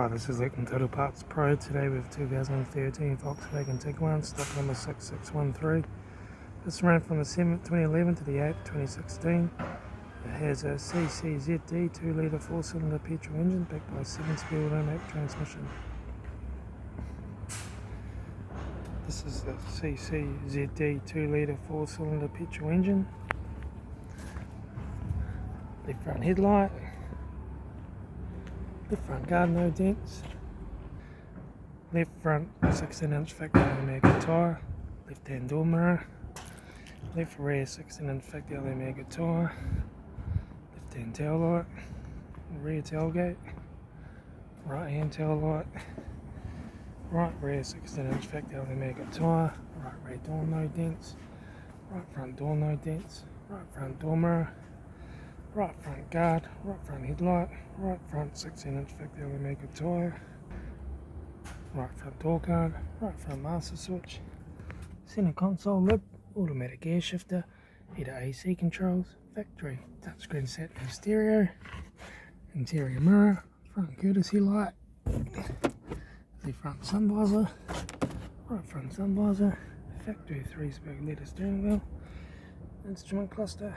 Hi, this is Leighton Total Parts Pro. Today with 2013 Volkswagen Tiguan, stock number 6613. This ran from the 7th 2011 to the 8th 2016. It has a CCZD 2-litre 4-cylinder petrol engine backed by a 7-speed automatic transmission. This is the CCZD 2-litre 4-cylinder petrol engine. Left front headlight. Left front guard, no dents. Left front 16-inch factory automatic tyre. Left hand door mirror. Left rear 16-inch factory automatic tyre. Left hand taillight. Rear tailgate. Right hand taillight. Right rear 16-inch factory automatic tyre. Right rear door, no dents. Right front door, no dents. Right front door mirror. Right front guard, right front headlight, right front 16-inch factory automatic tyre, right front door guard, right front master switch, centre console lid, automatic air shifter, heater AC controls, factory touchscreen sat nav stereo, interior mirror, front courtesy light, the front sun visor, right front sun visor, factory 3-spoke leather steering wheel, instrument cluster.